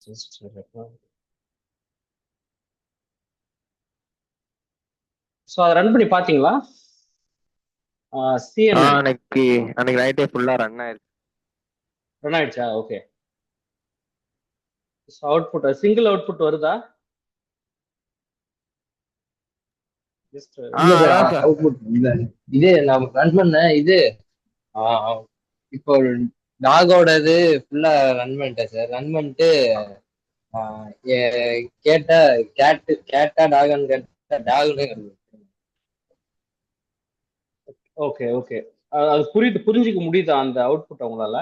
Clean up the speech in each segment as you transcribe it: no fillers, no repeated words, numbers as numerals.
Just so அதை run பண்ணி பார்த்தீங்களா? சிஎன்என் அன்னைக்கு அன்னைக்கு நைட்டே ஃபுல்லா ரன் ஆயிருச்சு. ரன் ஆயிடுச்சா? ஓகே. அவுட்புட் சிங்கிள் அவுட்புட் வருதா? ஜஸ்ட் இல்ல சார், அதான் சார். அவுட்புட் இல்ல. இது நான் ரன் பண்ண இது. ஆ, இப்போ டாகோட இது ஃபுல்லா ரன் பண்ணிட்டேன் சார். ரன் பண்ணிட்டு ஆ, கேட்டா கேட்டா டாகன்னு கேட்டா டாகுன்னு வருது. Okay okay. அது புரிஞ்சுக்க முடியுதா அந்த அவுட்புட் அவங்களால?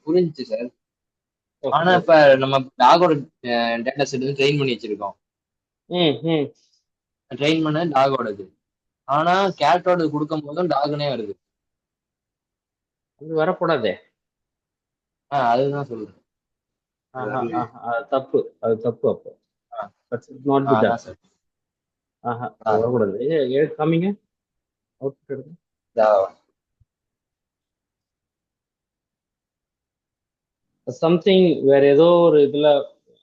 புரிஞ்சுச்சு சார். ஓகே ஆனா இப்ப ஓகே. நம்ம டாகோட டேட்டா செட் ட்ரெயின் பண்ணி வச்சிருக்கோம். ம் ம். ட்ரெயின் பண்ண டாகோடது. ஆனா கேட்டோட கொடுக்கும் போதும் டாகுனே வருது. அது வரக்கூடாதே. அதுதான் சொல்றேன். அது ஆஹா வரலையே. ஆஹா, அது தப்பு, அது தப்பு. அப்போ ஆ, தட்ஸ் நாட் பி டன். அதான் சார். ஆஹா, ஆ, அது வரக்கூடாது. காமிங்க அவுட்புட் எடுங்க. இதா. சம்திங் வேற ஏதோ ஒரு இதுல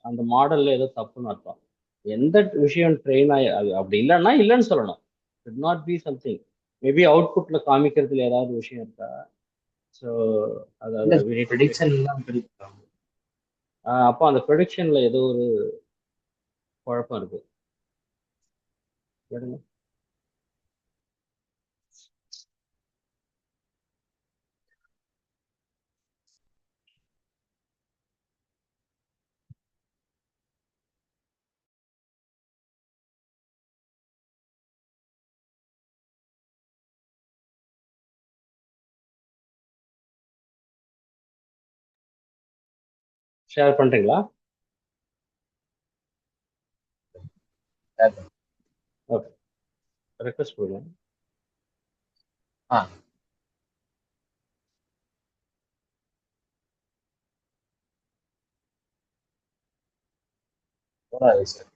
அந்த மாடல்ல ஏதோ தப்புன்னு அர்த்தம். எந்த விஷயம் ட்ரெயின் ஆகி அப்படி இல்லைன்னா இல்லைன்னு சொல்லணும். It not be something. Maybe அவுட்புட்ல காமிக்கிறதுல ஏதாவது விஷயம் இருக்கா? ஸோ அது இல்ல அதை we need to check. Prediction தான் predict. அப்போ அந்த ப்ரொடிக்ஷன்ல ஏதோ ஒரு குழப்பம் இருக்கு. எடுங்க. ஷேர் பண்றீங்களா? ஓகே, ரெக்வஸ்ட் கொடுங்க. ஆ, போடாது சார்.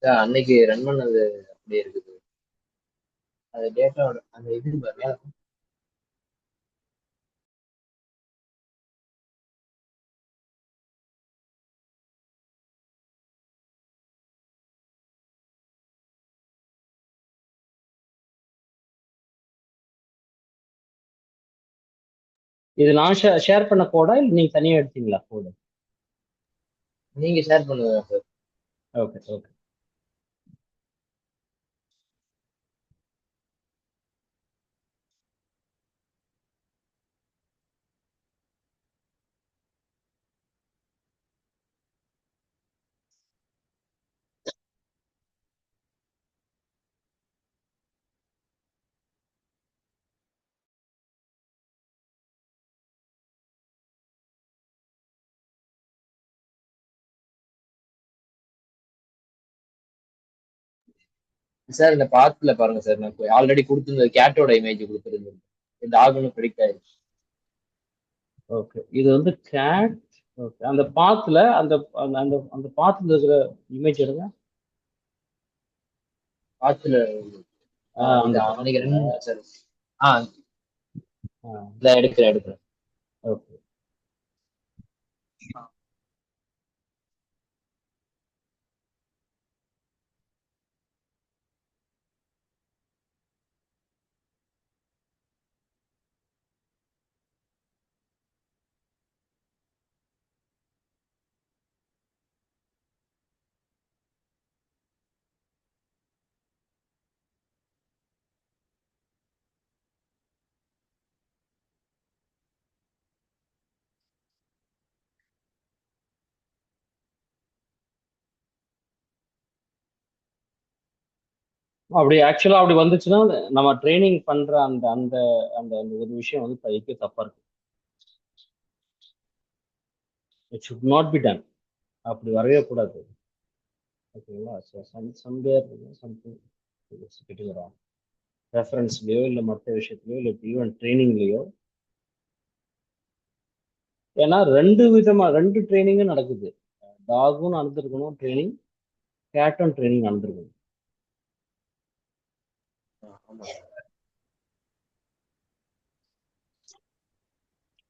சார், அன்னைக்கு ரன் பண்ணது அப்படியே இருக்குது. அது டேட்டாவோட அந்த இது பாருங்க. இது நான் ஷேர் பண்ண கோடா இல்லை நீங்க தனியா எடுத்தீங்களா கோடு? நீங்க ஷேர் பண்ணுங்க சார். Okay okay. சார் இந்த பாத்துல பாருங்க சார், நான் ஆல்ரெடி கொடுத்துருந்தது கேட்டோட இமேஜ் கொடுத்துருந்தது, டாக் ஒன்று ப்ரிடிக்ட் ஆயிடுச்சு. ஓகே, இது வந்து கேட். ஓகே, அந்த பாத்துல அந்த அந்த அந்த அந்த பாத்துல இருக்கிற இமேஜ் எடுங்க. பாத்துல அந்த இது அவனுக்கு பாத்துல. ரெண்டு சார். இதை எடுக்கிறேன். ஓகே. அப்படி ஆக்சுவலா அப்படி வந்துச்சுன்னா நம்ம ட்ரைனிங் பண்ற அந்த அந்த அந்த அந்த ஒரு விஷயம் வந்து இப்ப தப்பா இருக்கு. It should not be done. அப்படி வரவே கூடாது. ஓகேங்களா? ஸோ சம்வேர் சம்திங் வரும். ரெஃபரன்ஸ்லயோ இல்லை மற்ற விஷயத்துலையோ இல்லை ஈவன் ட்ரைனிங்லயோ. ஏன்னா ரெண்டு ட்ரைனிங்கும் நடக்குது. டாகும் நடந்திருக்கணும் ட்ரைனிங், கேட்டும் ட்ரைனிங் நடந்திருக்கணும்.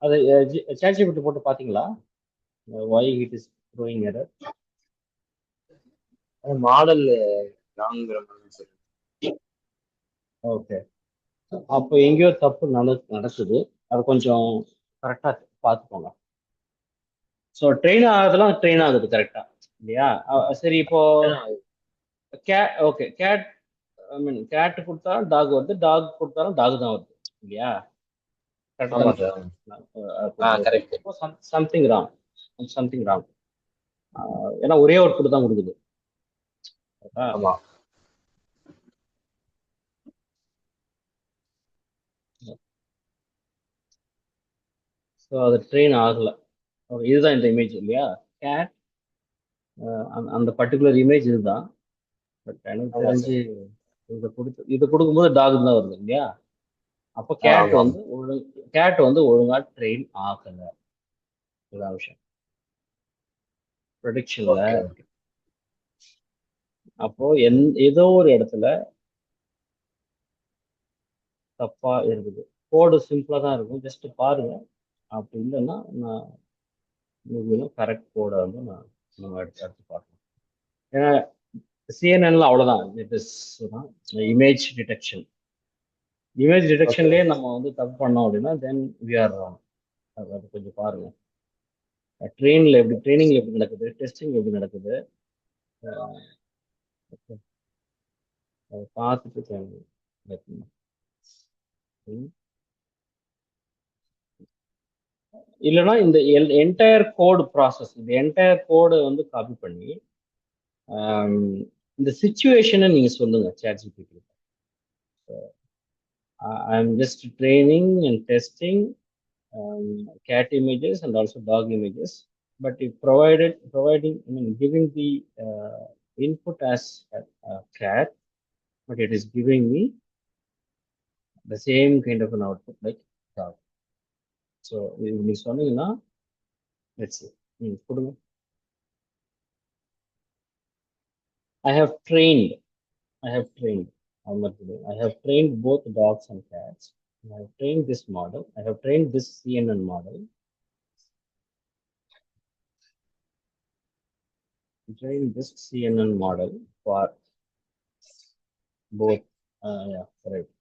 அது சேட்ஜிபிட்டி போட்டு பாத்தீங்களா? Why it is throwing error. Model ராங்கிற மாதிரி சார். ஓகே, அப்போ எங்கேயோ தப்பு நடக்குது. அது கொஞ்சம் கரெக்டா பார்த்துக்கோங்க. ஸோ ட்ரெயின் ஆகுதுலாம் ட்ரெயின் ஆகுது கரெக்டா இல்லையா? சரி, இப்போ ஓகே, கேட் ஐ மீன் கேட் கொடுத்தா டாக் வருது, டாக் கொடுத்தாலும் டாக் தான் வருது இல்லையா? ஆமா sir. Correct. Something wrong, something wrong. ஏன்னா ஒரே ஒரு ஃபுட் தான் கொடுக்குது. ஆமா. ஸோ அது ட்ரெயின் ஆகல. இதுதான் இந்த இமேஜ் இல்லையா? கேட் அந்த பர்டிகுலர் இமேஜ் இதுதான். பட் எனக்கு தெரிஞ்சு இது கொடுக்கும்போது டாக் தான் வருது இல்லையா? அப்போ கேட் வந்து ஒழுங்கா ட்ரெயின் ஆகல. இதான் விஷயம் ப்ரொடிக்ஷன்ல. அப்போ ஏதோ ஒரு இடத்துல தப்பா இருக்குது. கோடு சிம்பிளா தான் இருக்கும், ஜஸ்ட் பாருங்க. அப்படி இல்லைன்னா நான் கரெக்ட் கோடை வந்து நம்ம எடுத்து பார்க்கணும். ஏன்னா சிஎன்என்ல அவ்வளோதான். It is image detection. Image டிடெக்ஷன்லேயே நம்ம வந்து தப்பு பண்ணோம் அப்படின்னா தென் வி ஆர் ராங். அது கொஞ்சம் பாருங்க. ட்ரெயினிங்ல எப்படி நடக்குது, டெஸ்டிங் எப்படி நடக்குது, அதை பார்த்துட்டு இல்லைன்னா இந்த என்டையர் கோடு ப்ராசஸ், இந்த என்டையர் கோடை வந்து காப்பி பண்ணி இந்த சுச்சுவேஷனை நீங்க சொல்லுங்க ChatGPT. I'm just training and testing cat images and also dog images, but if giving the input as a cat, but it is giving me the same kind of an output like dog. So நீ சொன்னீங்கன்னா let's see. கொடுங்க. I have trained. How much today? I have trained both dogs and cats. I have trained this model. I have trained this CNN model. Trained this CNN model for both. Yeah, correct.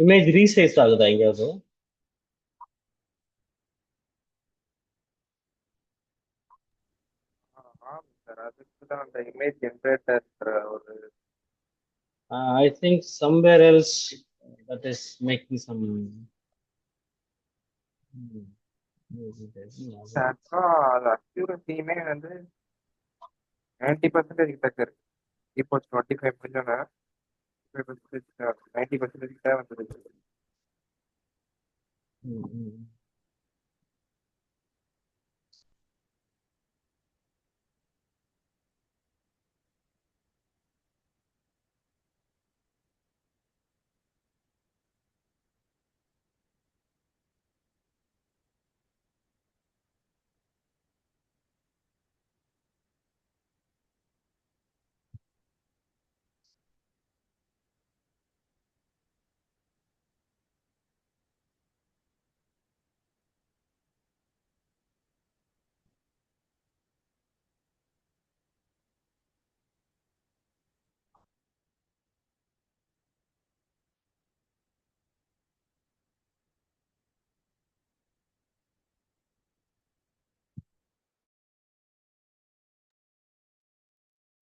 Image resize ஆகுதா எங்கேயாவது? ஆமாம் sir, அதுக்கு தான் அந்த image generator ஒரு I think somewhere else that is making some. அப்புறம் அது அக்யூரஸியுமே வந்து 90% கிட்ட இருக்கு. இப்போ 25 மில்லியன் 90% கிட்ட வந்துருக்கு.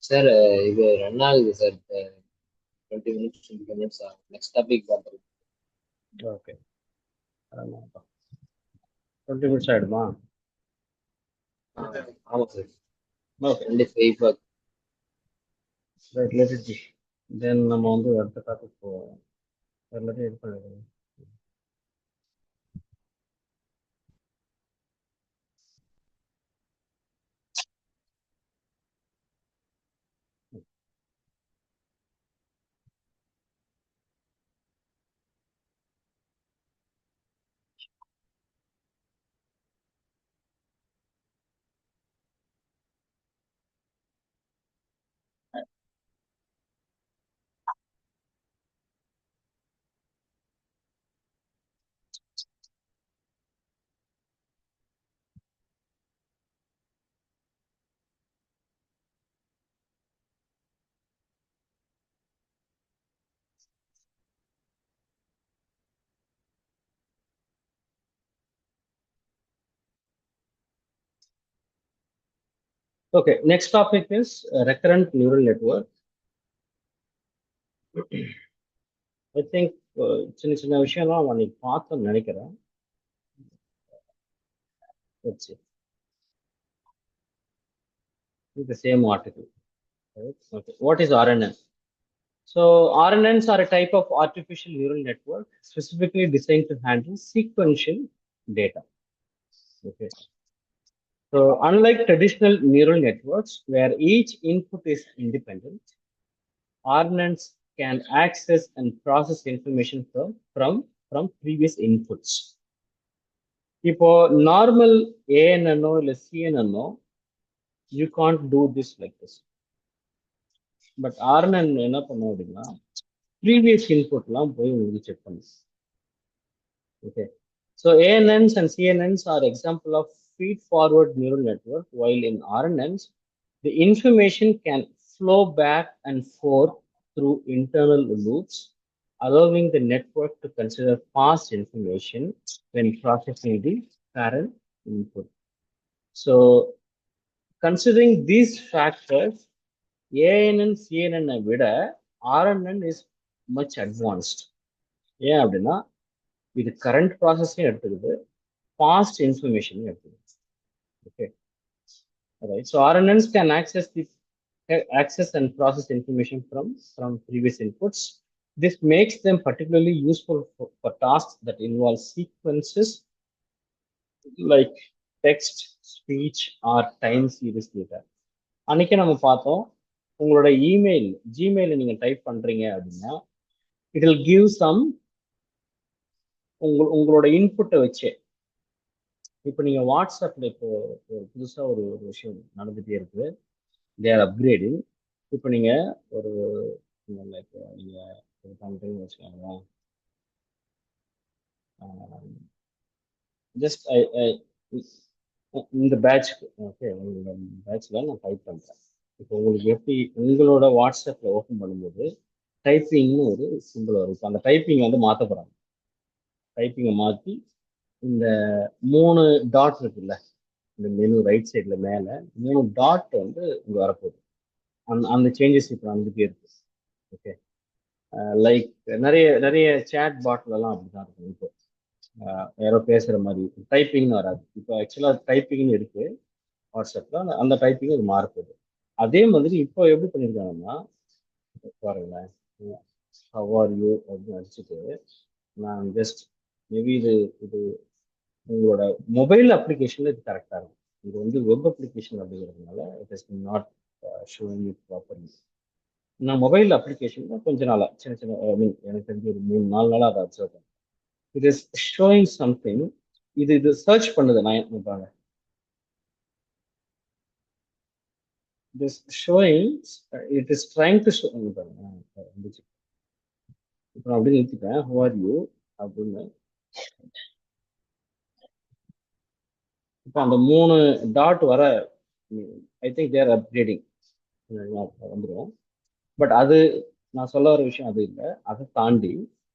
சார் இது ரன் ஆகுது சார். 20 minutes நெக்ஸ்ட் டாபிக் பார்த்துருக்கோம். ஓகே, 20 minutes ஆயிடுமா? ஆமாம் sir. Okay, 25 let it be. Then நம்ம வந்து அடுத்த டாபிக் போவோம். எல்லாத்தையும் இது பண்ணிடுவோம். Okay, next topic is recurrent neural network. I think சின்ன சின்ன விஷயம்லாம் அன்னைக்கு பார்த்தோம்னு நினைக்கிறேன். Let's see. It's the same article. Right? Okay. What is RNN? So RNNs are a type of artificial neural network specifically designed to handle sequential data. Okay. So unlike traditional neural networks where each input is independent, RNNs can access and process information from previous inputs. இப்போ normal ஏஎன்என்ஓ இல்லை சிஎன்என்ஓ you can't do this like this. But RNN என்ன பண்ணும் அப்படின்னா previous இன்புட்லாம் போய் உங்களுக்கு செக் பண்ணும். Okay, so ANNs and CNNs are example of feed forward neural network, while in RNNs the information can flow back and forth through internal loops, allowing the network to consider past information when processing the current input. So considering these factors, ANN CNN விட RNN is much advanced. ஏன் அப்படின்னா இது current ப்ராசஸையும் எடுத்துக்குது, past இன்ஃபர்மேஷனையும் எடுத்துக்குது. Okay, right. So RNNs can access and process information from previous inputs. This makes them particularly useful for tasks that involve sequences like text, speech, or time series data. அன்னைக்கு நம்ம பார்த்தோம், உங்களோட Gmail நீங்க type பண்றீங்க அப்படின்னா it will give some உங்களோட இன்புட்டை வச்சு. இப்போ நீங்க வாட்ஸ்அப்ல இப்போ புதுசா ஒரு விஷயம் நடந்துட்டே இருக்குது, தேர் அப்கிரேடிங். இப்போ நீங்க ஒரு லைக் நீங்க பண்றீங்கன்னு வச்சுக்கோங்களேன், ஜஸ்ட் இந்த பேட்ச்க்கு ஓகே உங்களோட பேட்ச்ல நான் டைப் பண்றேன். இப்போ உங்களுக்கு எப்படி உங்களோட வாட்ஸ்அப்ல ஓப்பன் பண்ணும்போது டைப்பிங்னு ஒரு சிம்பிள் வரும். இப்போ அந்த டைப்பிங் வந்து மாற்ற போகிறாங்க. டைப்பிங்கை மாற்றி இந்த 3 டாட் இருக்குல்ல, இந்த மெனு ரைட் சைடில் மேலே 3 டாட் வந்து இங்கே வரப்போகுது. அந்த சேஞ்சஸ் இப்போ வந்துட்டே இருக்கு. ஓகே, லைக் நிறைய நிறைய சேட் பாட்லலாம் அப்படி தான் இருக்கும். இப்போ யாரோ பேசுகிற மாதிரி டைப்பிங்னு வராது. இப்போ ஆக்சுவலாக டைப்பிங்னு இருக்கு வாட்ஸ்அப்பில், அந்த டைப்பிங் அது மாறப்போகுது. அதே மாதிரி இப்போ எப்படி பண்ணியிருக்காங்கன்னா, பாருங்களேன், ஹவ் ஆர் யூ அப்படின்னு அடிச்சுட்டு நான் ஜஸ்ட் மேபி இது இது உங்களோட மொபைல் அப்ளிகேஷன்ல இது கரெக்டாக இருக்கும். இது வந்து வெப் அப்ளிகேஷன் அப்படிங்கிறதுனால it is not showing it properly. நான் மொபைல் அப்ளிகேஷன்ல கொஞ்ச நாளா சின்ன சின்ன எனக்கு தெரிஞ்சு ஒரு 3-4 நாளா அதை அப்சர்வ் பண்ணேன். It is showing something. இது சர்ச் பண்ணுது. நான் பாருங்க, it is showing, it is trying to show. பாருங்க, இப்போ நான் அப்படியே நிறுத்திட்டேன். ஹூ ஆர் யூ அப்படின்னு. இப்போ அந்த 3 டாட் வர ஐ திங்க் தேர் அப்கிரேடிங் வந்துடும். பட் அது நான் சொல்ல வர விஷயம் அது இல்லை. அதை தாண்டி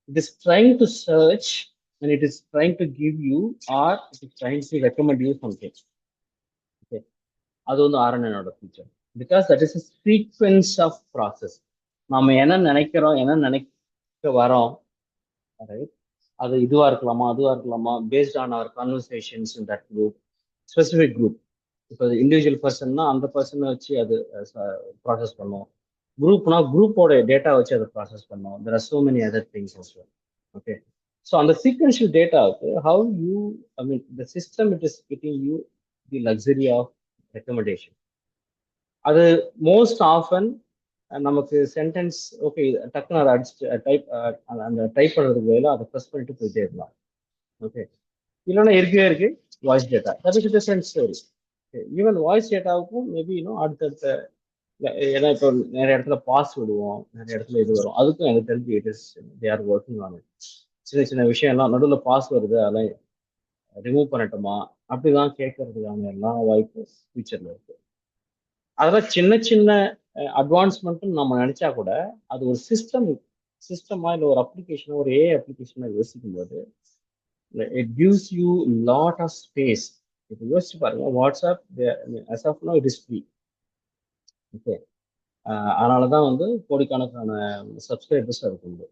it is trying to search and it is trying to give you or it is trying to recommend you something. Okay, அது வந்து ஆர்என்எனோட feature. Because that is sequence of process. நாம என்ன நினைக்கிறோம், என்ன நினைக்க வரோம், ரைட், அது இதுவா இருக்கலாமா அதுவா இருக்கலாமா, based on our conversations in that group, specific group. இப்போ இண்டிவிஜுவல் பர்சன்னா அந்த பர்சனை வச்சு அது ப்ராசஸ் பண்ணும். குரூப்னா குரூப்போட டேட்டா வச்சு அதை ப்ராசஸ் பண்ணும். There are so many other things also. Okay, so அந்த சீக்வென்ஷியல் டேட்டாவுக்கு how you, I mean the system it is giving you the luxury of recommendation. அது மோஸ்ட் ஆஃபன் நமக்கு சென்டென்ஸ் ஓகே டக்குன்னு அதை அடிச்சு டைப், அந்த டைப் பண்ணுறதுக்கு பதிலாக அதை ப்ரெஸ் பண்ணிட்டு போயிட்டே இருக்கலாம். ஓகே, இல்லைன்னா இருக்கவே இருக்கு voice data. That is different story. Even voice டேட்டாவுக்கும் மேபி இன்னும் அடுத்தடுத்த, ஏன்னா இப்போ நிறைய இடத்துல பாஸ் விடுவோம், நிறைய இடத்துல இது வரும். அதுக்கும் எனக்கு தெரிஞ்சு it is they are working on it. சின்ன சின்ன விஷயம் எல்லாம் நடுவில் பாஸ் வருது, அதெல்லாம் ரிமூவ் பண்ணட்டுமா அப்படிதான் கேட்கறதுக்கான எல்லா வாய்ப்பும் ஃபியூச்சர்ல இருக்கு. அதெல்லாம் சின்ன சின்ன அட்வான்ஸ்மெண்ட்னு நம்ம நினைச்சா கூட அது ஒரு சிஸ்டமா இல்லை ஒரு அப்ளிகேஷனோ ஒரு ஏஐ அப்ளிகேஷனோ யோசிக்கும் போது it gives you lot of space. இப்போ யோசிச்சு பாருங்க, WhatsApp as of now it is free. Okay, அதனால தான் வந்து கோடிக்கணக்கான சப்ஸ்கிரைபர்ஸ் இருக்குது.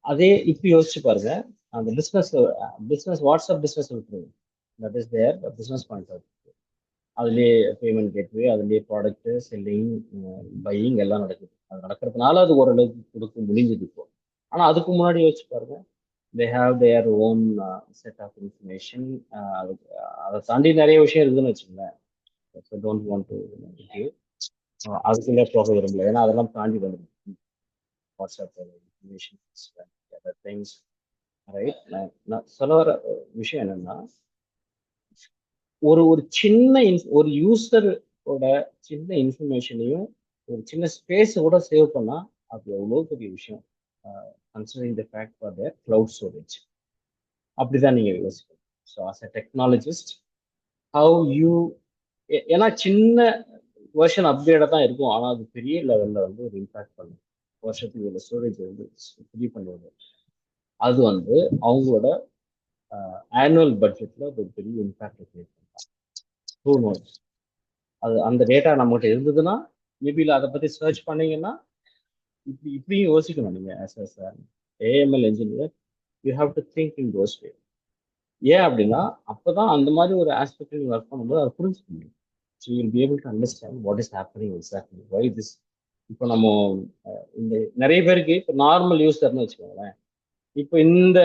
அதே இப்போ யோசிச்சு பாருங்க, அந்த பிஸ்னஸ் வாட்ஸ்அப் பிஸ்னஸ் விட்டுருங்க, that is their business point of. அதுலேயே பேமெண்ட் கேட்வே, அதுலேயே ப்ராடக்ட் செல்லிங், பையிங் எல்லாம் நடக்குது. அது நடக்கிறதுனால அது ஓரளவுக்கு கொடுக்க முடிஞ்சது இப்போ. ஆனால் அதுக்கு முன்னாடி யோசிச்சு பாருங்க, they have their own set of information. அதை தாண்டி நிறைய விஷயம் இருக்குதுன்னு வச்சுக்கோங்களேன். டோன்ட் வாண்ட் டு அதுக்குள்ளே போக விரும்பல, ஏன்னா அதெல்லாம் தாண்டி வந்துடும். WhatsApp information things, right. நான் சொல்ல வர விஷயம் என்னன்னா, ஒரு ஒரு சின்ன ஒரு யூசரோட சின்ன இன்ஃபர்மேஷனையும் ஒரு சின்ன ஸ்பேஸ் கூட சேவ் பண்ணா அது எவ்வளோ பெரிய விஷயம், considering the fact for their cloud storage. அப்படிதான் நீங்க யோசிக்கணும். So as a technologist how you, ஏன்னா சின்ன வெர்ஷன் அப்கிரேடாக தான் இருக்கும், ஆனால் அது பெரிய லெவலில் வந்து ஒரு இம்பாக்ட் பண்ணும். வருஷத்துக்கு உள்ள ஸ்டோரேஜ் வந்து ஃப்ரீ பண்ணுவது, அது வந்து அவங்களோட ஆனுவல் பட்ஜெட்ல ஒரு பெரிய இம்பாக்ட் கிரியேட் பண்ணலாம். அது அந்த டேட்டா நம்மகிட்ட இருந்ததுன்னா மேபி அதை பத்தி சர்ச் பண்ணீங்கன்னா இப்படியும் யோசிக்கணும் நீங்க. As a ML engineer you have to think in those way. ஏன் அப்படின்னா அப்பதான் அந்த மாதிரி ஒரு ஆஸ்பெக்ட் நீங்க ஒர்க் பண்ணும்போது அதை புரிஞ்சுக்க முடியும். So you will be able to understand what is happening exactly why this. இப்போ நம்ம இந்த நிறைய பேருக்கு இப்போ நார்மல் யூஸர்னு வச்சுக்கோங்களேன், இப்போ இந்த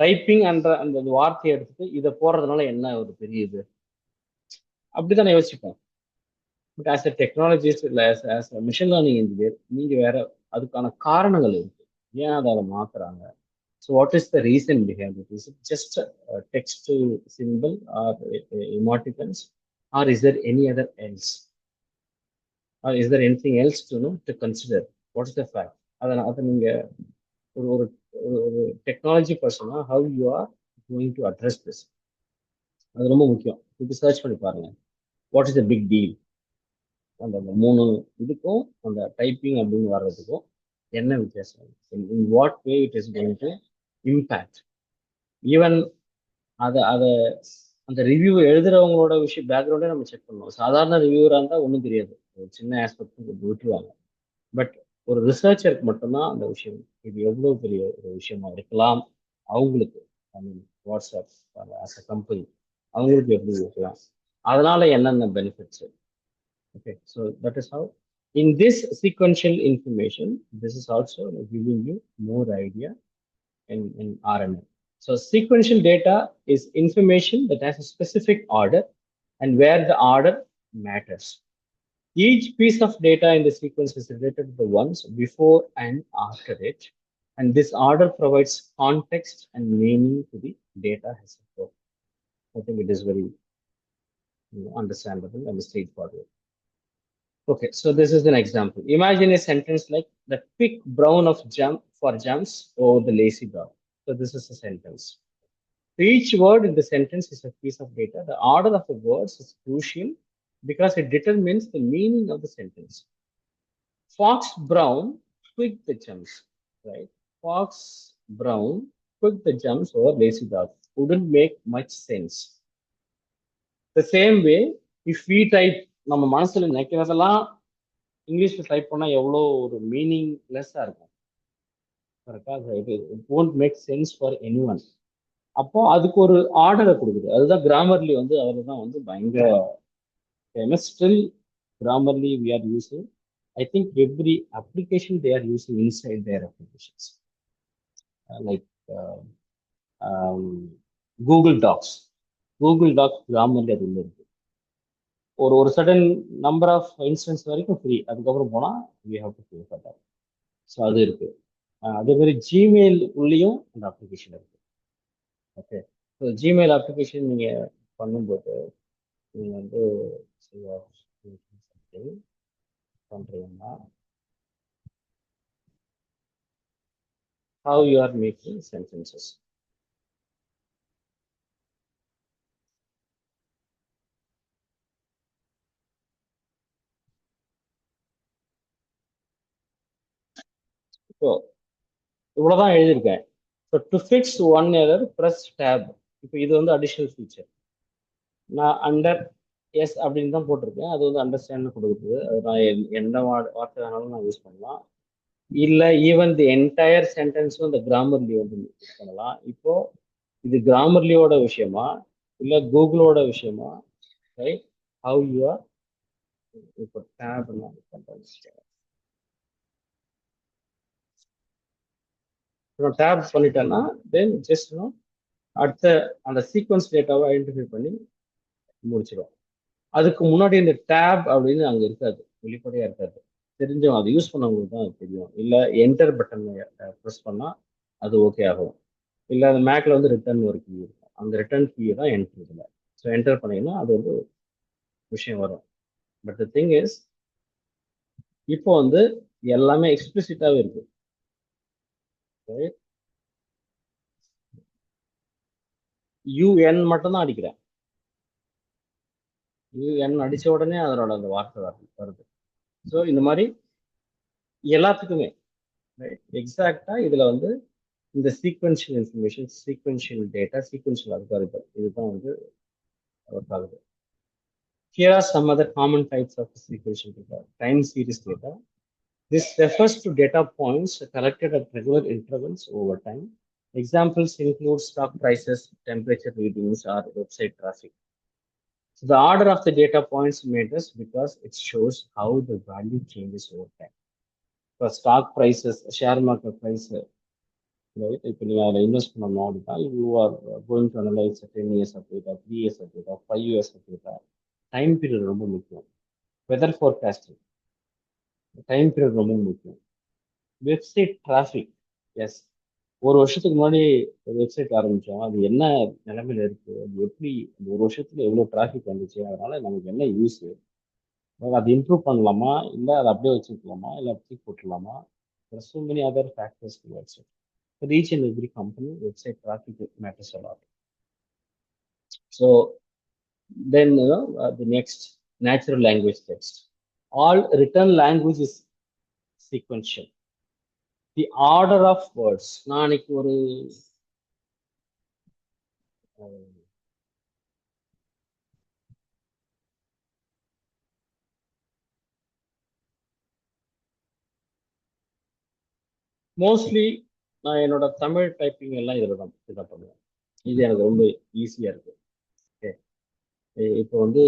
டைப்பிங் என்ற அந்த வார்த்தையை எடுத்துட்டு இதை போடுறதுனால என்ன ஒரு பெரிய இது, அப்படிதான் நான் யோசிப்பேன். பட் ஆஸ் அ டெக்னாலஜிஸ்ட் இல்லை as a machine learning engineer நீங்க வேற அதுக்கான காரணங்கள் இருக்கு, ஏன் அதை மாத்துறாங்க. So what is the reason behind it? Is it just text simple or emoticons or is there any other else, or is there anything else to know to consider what is the fact. அதை நீங்க ஒரு ஒரு ஒரு technology persona how you are going to address this, அது ரொம்ப முக்கியம். இப்போ search பண்ணி பாருங்க, what is the big deal. அந்த மூணு இதுக்கும் அந்த டைப்பிங் அப்படின்னு வர்றதுக்கும் என்ன வித்தியாசம்? In what way it is going to impact even அதை அந்த ரிவ்யூ எழுதுறவங்களோட விஷயம் பேக்ரவுண்டே நம்ம செக் பண்ணணும். சாதாரண ரிவ்யூவராக இருந்தால் ஒன்றும் தெரியாது, ஒரு சின்ன ஆஸ்பெக்ட் விட்டுருவாங்க. பட் ஒரு ரிசர்ச்சருக்கு மட்டும்தான் அந்த விஷயம் இது எவ்வளோ பெரிய ஒரு விஷயமா இருக்கலாம் அவங்களுக்கு. ஐ மீன் வாட்ஸ்அப் ஆஸ் அ கம்பெனி அவங்களுக்கு எப்படி இருக்கலாம், அதனால என்னென்ன benefits. Okay, so that is how in this sequential information, this is also giving you more idea in RNA. So sequential data is information that has a specific order and where the order matters. Each piece of data in the sequence is related to the ones before and after it, and this order provides context and meaning to the data as a whole. I think it is very understandable and straightforward. Okay, so this is an example. Imagine a sentence like the quick brown of jump for jumps over the lazy dog. So this is a sentence. Each word in the sentence is a piece of data. The order of the words is crucial because it determines the meaning of the sentence. Fox Brown quick the jumps, right? Fox Brown quick the jumps over lazy dog wouldn't make much sense. The same way, if we type நம்ம மனசுல நினைக்கிறதெல்லாம் இங்கிலீஷ்ல type பண்ணா எவ்வளோ ஒரு மீனிங்லெஸ்ஸா இருக்கும். கரெக்டா? It won't make sense for anyone. அப்போ அதுக்கு ஒரு ஆர்டரை கொடுக்குது. அதுதான் கிராமர்லி வந்து அதில் தான் வந்து பயங்கர famous. Still Grammarly we are using. I think every application they are using inside their applications. Like Google Docs. Google Docs Grammarly அது உள்ள இருக்கு. ஒரு சடன் நம்பர் ஆஃப் இன்ஸ்டன்ஸ் வரைக்கும் ஃப்ரீ, அதுக்கப்புறம் போனால் we have to pay for that. So அது இருக்கு. அதே மாதிரி ஜிமெயில் உள்ளேயும் அந்த அப்ளிகேஷன் இருக்கு. ஓகே, ஸோ ஜிமெயில் அப்ளிகேஷன் நீங்கள் பண்ணும்போது நீங்கள் வந்து பண்ணுறீங்கன்னா how you are making sentences. So இவ்வளோதான் எழுதியிருக்கேன். So to fix one error press tab. இப்போ இது வந்து அடிஷ்னல் ஃபீச்சர். நான் அண்டர் எஸ் அப்படின்னு தான் போட்டிருக்கேன். அது வந்து அண்டர்ஸ்டாண்ட் கொடுக்குது. அது நான் எந்த வார்த்தை வேணாலும் நான் யூஸ் பண்ணலாம். இல்லை ஈவன் தி என்டையர் சென்டென்ஸும் இந்த கிராமர்லி வந்து யூஸ் பண்ணலாம். இப்போ இது கிராமர்லியோட விஷயமா இல்லை கூகுளோட விஷயமா? ரைட், ஹவ் யூ ஆர் இப்போ டேப் டேப் பண்ணிட்டேன்னா தென் ஜஸ்ட் அடுத்த அந்த சீக்வன்ஸ் டேட்டாவை ஐடென்டிஃபை பண்ணி முடிச்சிடும். அதுக்கு முன்னாடி இந்த டேப் அப்படின்னு அங்கே இருக்காது, வெளிப்படையாக இருக்காது. தெரிஞ்சவங்க அதை யூஸ் பண்ணவங்களுக்கு தான் அது தெரியும். இல்லை என்டர் பட்டன் ப்ரெஸ் பண்ணால் அது ஓகே ஆகும். இல்லை அந்த மேக்கில் வந்து ரிட்டர்ன் ஒரு கீ இருக்கும், அந்த ரிட்டர்ன் கீயை தான் என்டர் இதில். ஸோ என்டர் பண்ணீங்கன்னா அது வந்து விஷயம் வரும். பட் த திங் இஸ் இப்போ வந்து எல்லாமே எக்ஸ்பிளிசிட்டாகவே இருக்கு. யூஎன் மட்டும் தான் அடிக்கிறேன். யூஎன் அடித்த உடனே அதனோட அந்த வார்த்தை வருது. ஸோ இந்த மாதிரி எல்லாத்துக்குமே எக்ஸாக்டா இதில் வந்து இந்த sequential information, sequential data, sequential algorithm இதுதான் வந்து ஒர்க் ஆகுது. Here are some other common types of sequential data. Time series data. This refers to data points collected at regular intervals over time. Examples include stock prices, temperature readings, or website traffic. So the order of the data points matters because it shows how the value changes over time. For stock prices, share market price, right? If you are investment model, you are going to analyze 10 years of data, 3 years of data, 5 years of data. Time period ரொம்ப முக்கியம். Weather forecasting time period ரொம்ப முக்கியம். Website traffic, S, ஒரு வருஷத்துக்கு முன்னாடி ஒரு website ஆரம்பித்தோம், அது என்ன நிலைமையில இருக்குது, அது எப்படி ஒரு வருஷத்துல எவ்வளோ டிராஃபிக் வந்துச்சு, அதனால நமக்கு என்ன யூஸ், அது இம்ப்ரூவ் பண்ணலாமா இல்லை அதை அப்படியே வச்சுக்கலாமா இல்லை அப்படி போட்டுடலாமா? so many other factors towards it. For each and every company, website traffic matters a lot. So then the next, natural language text. All written language is sequential. The order of words. நான் இன்னைக்கு ஒரு mostly நான் என்னோட Tamil typing எல்லாம் இதில் தான் இதாக பண்ணுவேன். இது எனக்கு ரொம்ப ஈஸியாக இருக்கு. ஓகே, இப்போ வந்து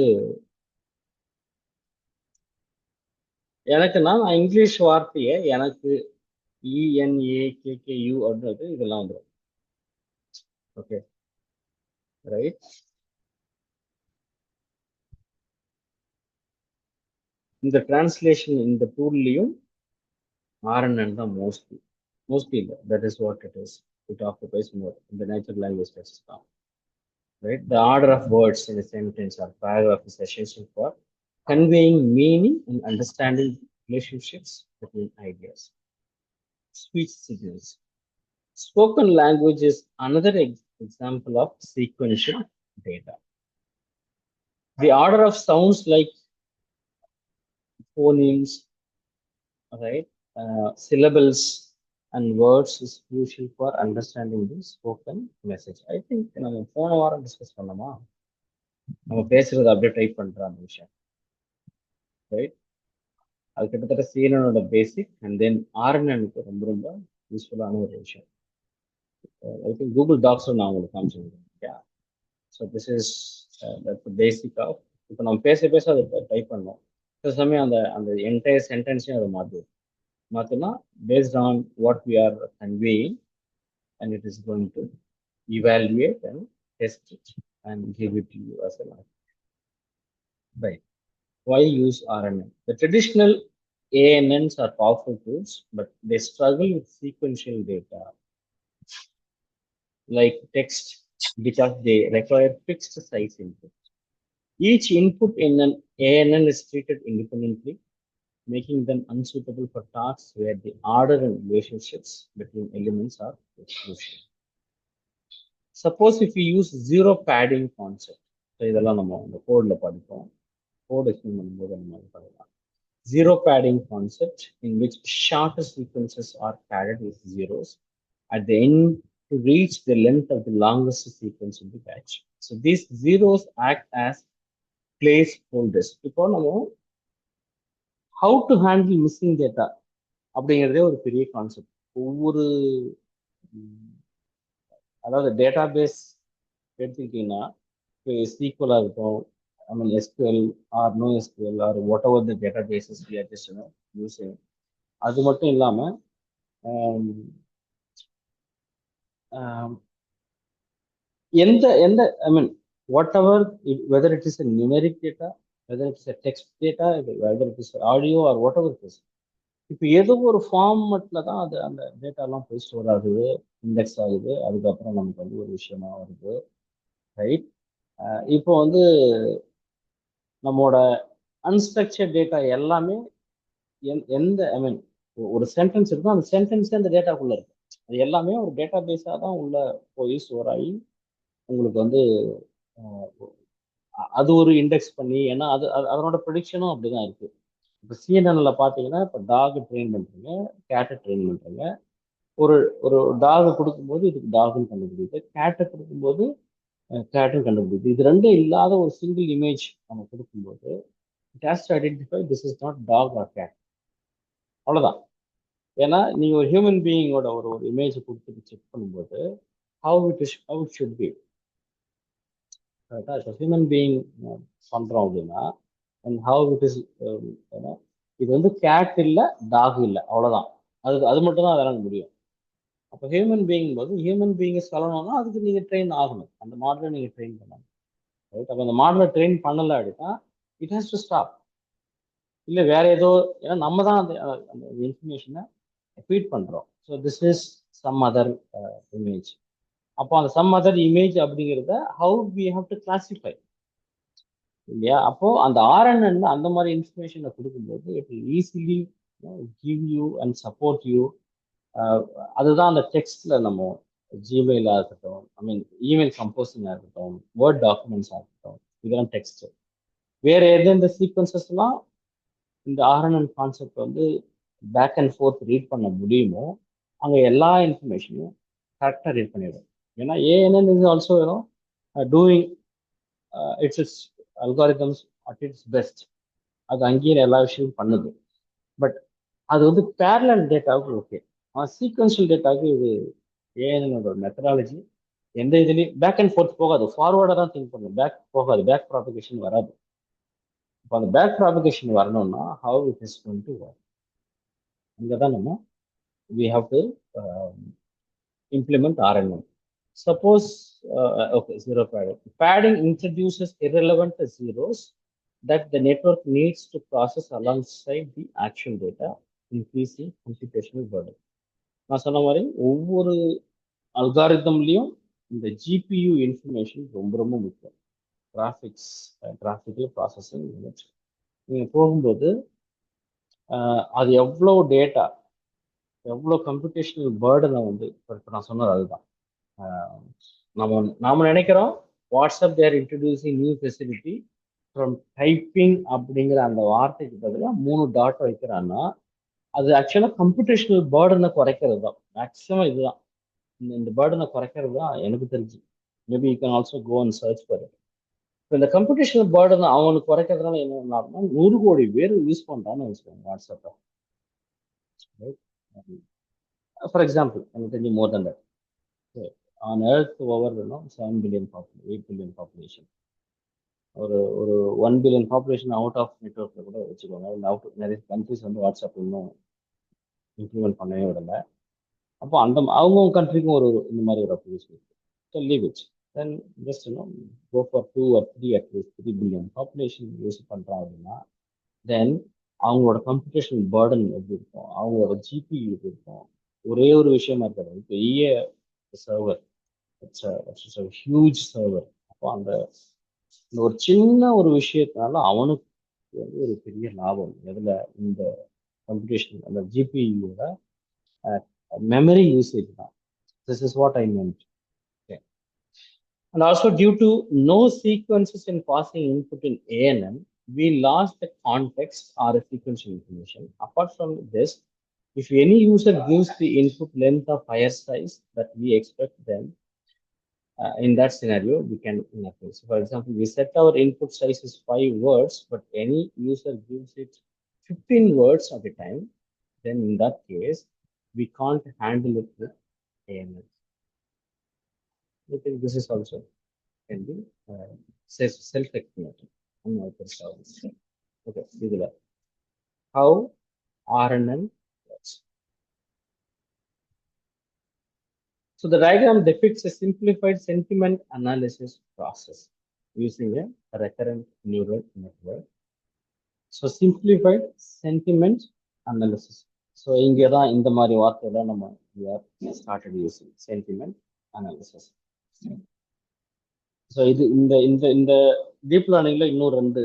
எனக்குன்னா நான் இங்கிலீஷ் வார்த்தையை எனக்கு ENAKKU அப்படின்றது இதெல்லாம் வந்துடும். Okay, right. இந்த டிரான்ஸ்லேஷன் இந்த டூல்லையும் RNN தான் மோஸ்ட்லி இல்லை. That is what it is. It occupies more இந்த நேச்சுரல் லாங்குவேஜ் டெஸ்ட் தான். Right? The order of words in a sentence or paragraph is essential for conveying meaning and understanding relationships between ideas. Speech signals. Spoken language is another example of sequential data. The order of sounds like phonemes, right, syllables and words is crucial for understanding the spoken message. I think நம்ம போன வாரம் discuss பண்ணோமா, நம்ம பேசுறது அப்படியே type பண்ற அந்த விஷயம், ரைட்? அது கிட்டத்தட்ட CNN பேசிக் அண்ட் தென் RNNக்கு ரொம்ப ரொம்ப யூஸ்ஃபுல்லான ஒரு விஷயம். ஐ திங்க் கூகுள் டாக்ஸில் நான் உங்களுக்கு காமிச்சிருக்கேன். So this is basic of. இப்போ நம்ம பேச அதை டைப் பண்ணோம். சில சமயம் அந்த என்டையர் சென்டென்ஸையும் அதை மாற்றினா based on what we are conveying and it is going to evaluate and test it and give it to you as an answer. Right. Why use RNN? The traditional ANNs are powerful tools, but they struggle with sequential data like text because they require fixed size input. Each input in an ANN is treated independently, making them unsuitable for tasks where the order and relationships between elements are crucial. Suppose if we use zero padding concept, so இதெல்லாம் நம்ம இந்த கோட்ல படிப்போம், code explain பண்ணும்போது நம்ம பண்ணலாம். Zero padding concept in which shorter sequences are padded with zeros at the end to reach the length of the longest sequence in the batch. So these zeros act as placeholders. இப்போ நம்ம how to handle missing data அப்படிங்கிறதே ஒரு பெரிய concept. ஒவ்வொரு அதாவது data base எடுத்துக்கிட்டீங்கன்னா இப்போ SQL இருக்கும், I mean SQL or no SQL or whatever the databases we are just using. அது மட்டும் இல்லாமல் எந்த I mean whatever, whether it is a numeric data, whether it is a text data, whether it is audio or whatever it is, இப்போ ஏதோ ஒரு ஃபார்மெட்ல தான் அது அந்த டேட்டாலாம் போய் ஸ்டோர் ஆகுது, இண்டெக்ஸ் ஆகுது, அதுக்கப்புறம் நமக்கு வந்து ஒரு விஷயமா வருது, ரைட்? இப்போ வந்து நம்மளோட அன்ஸ்ட்ரக்சர்ட் டேட்டா எல்லாமே எந்த ஐ மீன் ஒரு சென்டென்ஸ் இருக்கும், அந்த சென்டென்ஸே அந்த டேட்டாக்குள்ள இருக்கு. அது எல்லாமே ஒரு டேட்டா பேஸாக தான் உள்ள போய் ஸ்டோர் ஆகி உங்களுக்கு வந்து அது ஒரு இண்டெக்ஸ் பண்ணி, ஏன்னா அதனோட ப்ரெடிக்ஷனும் அப்படிதான் இருக்கு. இப்போ CNN பார்த்தீங்கன்னா இப்போ டாக் ட்ரெயின் பண்ணுறீங்க, கேட்டை ட்ரெயின் பண்ணுறீங்க. ஒரு டாகை கொடுக்கும்போது இதுக்கு டாக்னு கண்டுபிடிக்குது, கேட்டை கொடுக்கும்போது கேட்டுன்னு கண்டுபிடிக்குது. இது ரெண்டும் இல்லாத ஒரு சிங்கிள் இமேஜ் நம்ம கொடுக்கும்போது it has to identify this is not dog or cat. அவ்வளோதான். ஏன்னா நீங்கள் ஒரு ஹியூமன் பீயிங்கோட ஒரு இமேஜை கொடுத்துட்டு செக் பண்ணும்போது how it should be. கரெக்டாக இப்போ ஹியூமன் பீயிங் பண்ணுறோம் அப்படின்னா அண்ட் how it is, இது வந்து கேட் இல்லை டாக் இல்லை, அவ்வளோதான். அது மட்டும் தான் அதெல்லாம் முடியும். அப்போ ஹியூமன் பீயிங் போது ஹியூமன் பீயிங்கை சொல்லணும்னா அதுக்கு நீங்கள் ட்ரெயின் ஆகணும், அந்த மாடலை நீங்கள் ட்ரெயின் பண்ணணும், ரைட்? அப்போ அந்த மாடலை ட்ரெயின் பண்ணலை அப்படின்னா இட் ஹேஸ் டு ஸ்டாப். இல்லை வேற ஏதோ, ஏன்னா நம்ம தான் அந்த இன்ஃபர்மேஷனை ஃபீட் பண்ணுறோம். So this is some other image. அப்போ அந்த சம் அதர் இமேஜ் அப்படிங்கிறத how we have to classify, இல்லையா? அப்போ அந்த RNN அந்த மாதிரி இன்ஃபர்மேஷனை கொடுக்கும்போது it will easily give you and support you. அதுதான் அந்த டெக்ஸ்ட்ல நம்ம ஜிமெயிலாக இருக்கட்டும், ஐ மீன் இமெயில் கம்போசிங்காக இருக்கட்டும், வேர்ட் டாக்குமெண்ட்ஸாக இருக்கட்டும், இதெல்லாம் டெக்ஸ்ட். வேற எது இந்த சீக்வன்சஸ்லாம் இந்த ஆர்என்என் கான்செப்ட் வந்து பேக் அண்ட் ஃபோர்த் ரீட் பண்ண முடியுமோ அங்கே எல்லா இன்ஃபர்மேஷனையும் கரெக்டாக ரீட் பண்ணிடும். ஏன்னா ANN is also doing it's algorithms at it's best. அது அங்கேயே எல்லா விஷயமும் பண்ணுது. பட் அது வந்து பேரலல் டேட்டாவுக்கு ஓகே. ஆனால் சீக்வன்ஷியல் டேட்டாவுக்கு இது ஏஎன்எனோட மெத்தடாலஜி எந்த இதுலேயும் பேக் அண்ட் ஃபோர்த் போகாது. ஃபார்வர்டாக தான் திங்க் பண்ணும், பேக் போகாது, பேக் ப்ராபகேஷன் வராது. இப்போ அந்த பேக் ப்ராபகேஷன் வரணும்னா how it is going to work, அங்கே தான் நம்ம we have to implement RNN. Suppose, okay, zero padding. Padding introduces irrelevant zeros that the network needs to process alongside the actual data, increasing computational burden. நான் சொன்ன மாதிரி ஒவ்வொரு அல்காரிதம்லையும் இந்த GPU information ரொம்ப ரொம்ப முக்கியம். கிராஃபிக்கல் ப்ராசஸிங் யூனிட் நீங்கள் போகும்போது அது எவ்வளோ டேட்டா, எவ்வளோ கம்ப்யூட்டேஷனல் பேர்டனை வந்து இப்போ நான் சொன்னது அதுதான். நாம நினைக்கிறோம் WhatsApp they're introducing new facility from typing அப்படிங்கிற அந்த வார்த்தைக்கு பதிலாக 3 டாட் வைக்கிறான்னா அது ஆக்சுவலாக கம்ப்யூட்டேஷனல் பேர்டனை குறைக்கிறது தான். மேக்ஸிமம் இதுதான், இந்த பேர்டனை குறைக்கிறது தான் எனக்கு தெரிஞ்சு. Maybe you can also go and search for it. இப்போ இந்த கம்ப்யூட்டேஷனல் பேர்டனை அவனுக்கு குறைக்கிறதுனால என்ன ஆகும்னா 100 கோடி பேர் யூஸ் பண்ணுறான்னு வச்சுக்கோங்க வாட்ஸ்அப்பை. For example, எனக்கு தெரிஞ்சு more than that. On earth over 7 billion population, 8 billion population. ஒரு 1 billion population அவுட் ஆஃப் நெட்ஒர்க்ல கூட வச்சுக்கோங்க. நிறைய கண்ட்ரிஸ் வந்து வாட்ஸ்அப் இன்னும் இம்ப்ளிமெண்ட் பண்ணவே விடலை. அப்போ அவங்க கண்ட்ரிக்கும் இந்த மாதிரி ஒரு அப்ளிகேஷன் இருக்கு. So leave it. Then just go for 2 or 3 at least 3 billion population use பண்ணுறாங்க அப்படின்னா தென் அவங்களோட கம்ப்யூட்டேஷனல் பேர்டன் எப்படி இருக்கும், அவங்களோட ஜிபி எப்படி இருக்கும். ஒரே ஒரு விஷயமா இருக்காது, பெரிய சர்வர், ஹியூஜ் சர்வர். அப்போ அந்த ஒரு சின்ன ஒரு விஷயத்தினால அவனுக்கு வந்து ஒரு பெரிய லாபம் எதுல, இந்த கம்ப்யூட்டேஷன் அந்த ஜிபியோட memory usage now. This is what I meant. Okay. And also due to no sequences in passing input in ANN, we lost the context or the sequential information. Apart from this, if any user gives the input length of higher size that we expect, then in that scenario, we can nothing. So for example, we set our input size is 5 words, but any user gives it 15 words at a time, then in that case, we can't handle it with AML. I think this is also can be self-explanatory. Okay, how RNN works. So the diagram depicts a simplified sentiment analysis process using a recurrent neural network. So simplified sentiment analysis. So இங்கே தான் இந்த மாதிரி வார்த்தையெல்லாம் நம்ம we are started using sentiment analysis. So இது இந்த இந்த இந்த டீப் லேர்னிங்ல இன்னும் 2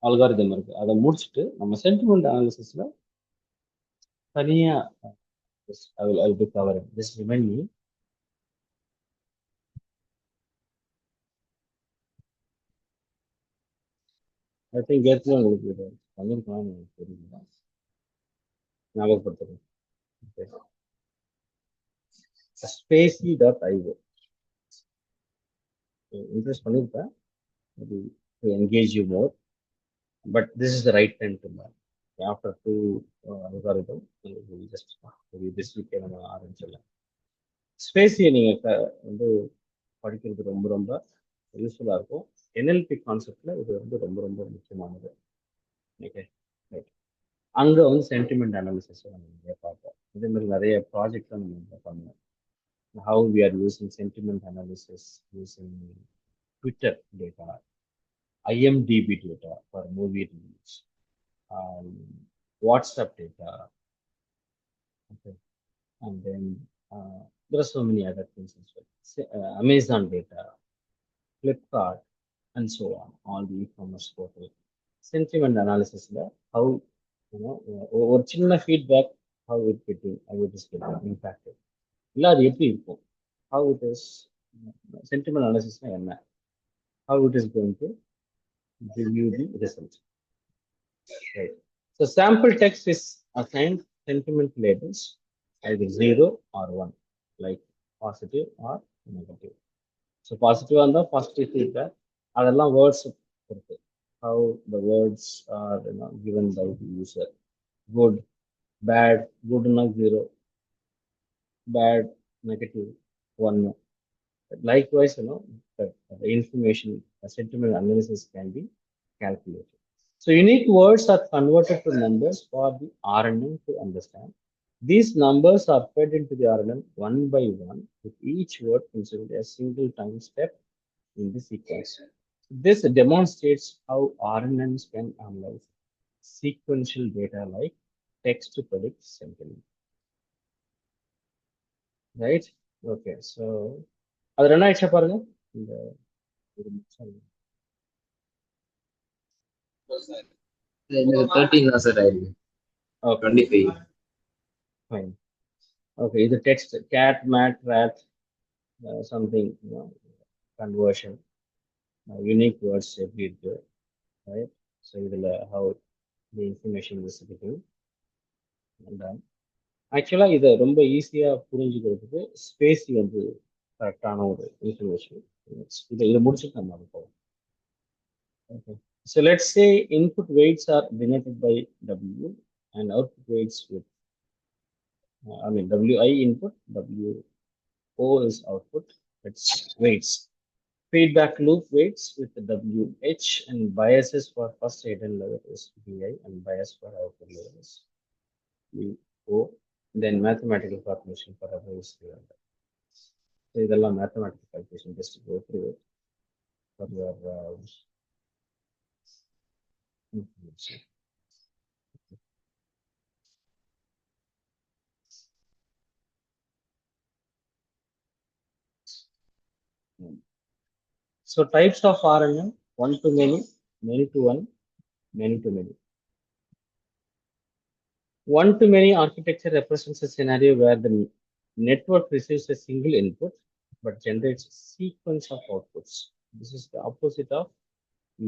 அல்காரிதம் இருக்கு. அதை முடிச்சுட்டு நம்ம சென்டிமெண்ட் அனாலிசிஸ்ல தனியா I will be covering. Just remind me. I think ஏற்கனவே உங்களுக்கு இது பண்ணிருக்கலாம்னு எனக்கு தெரியல, ஞாபகப்படுத்துறேன். Spacey.io இன்ட்ரெஸ்ட் பண்ணிருப்பேன் to engage you more, but this is the right time to learn. After 2 algorithm, we just this week நம்ம ஆரம்பிச்சிடலாம். ஸ்பேஸியை நீங்கள் வந்து படிக்கிறது ரொம்ப ரொம்ப யூஸ்ஃபுல்லாக இருக்கும். NLP கான்செப்டில் இது வந்து ரொம்ப ரொம்ப முக்கியமானது. Okay, right. அங்கே வந்து சென்டிமெண்ட் அனாலிசிஸ் நம்ம நிறைய பார்ப்போம். இதே மாதிரி நிறைய ப்ராஜெக்ட்லாம் நம்ம பண்ணுவோம். How we are using sentiment analysis using Twitter data, IMDb data for movie reviews, WhatsApp data, okay, and then there are so many other things as well. Amazon data, Flipkart, and so on, all the e-commerce portal. Sentiment analysis, how ஒரு சின்ன feedback, how it is getting impacted. இல்லை அது எப்படி இருக்கும், how it is sentiment analysis என்ன, how it is going to give you the result. Right. So sample text is assigned sentiment labels, either 0 or 1, like positive or negative. So positive on the positive feedback, அதெல்லாம் words பொறுத்து. How the words are given by the user. Good, bad, good not 0, bad, negative, 1. Likewise, the information, sentiment analysis can be calculated. So unique words are converted to numbers for the RNN to understand. These numbers are fed into the RNN one by one, with each word considered a single time step in the sequence. This demonstrates how RNNs can analyze sequential data like text to predict sentiment. Right? Okay, so அது run ஆயிடுச்சா பாருங்க இந்த ஒரு நிமிஷம். இந்த 13 தான் sir ஆயிருக்கு. Okay, 25. fine. Okay, இது text cat, mat, rat, something, conversion, unique words எப்படி இருக்கு, right? So இதுல how the information is getting done. ஆக்சுவலா இதை ரொம்ப ஈஸியா புரிஞ்சுக்கிறதுக்கு ஸ்பேசி வந்து கரெக்டான ஒரு இன்ஃபர்மேஷன். இதை முடிச்சுட்டு நம்ம அது போவோம். Okay. So let's say input weights are denoted by W and output weights with, WI input, WO is output, it's weights. Feedback loop weights with the WH and biases for first hidden level is BI and bias for output level is BO. Then mathematical calculation for other is 300. So இதெல்லாம் mathematical calculation just to go through it for your information. So types of RNN: one to many, many to one, many to many. One to many architecture represents a scenario where the network receives a single input but generates a sequence of outputs. This is the opposite of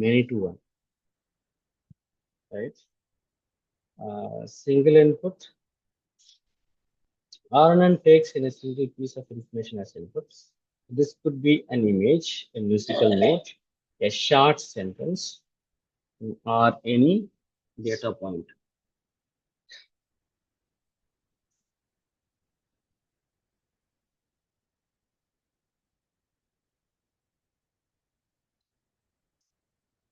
many to one, right? Single input. RNN takes in a single piece of information as input. This could be an image, a musical note, a short sentence, or any data point.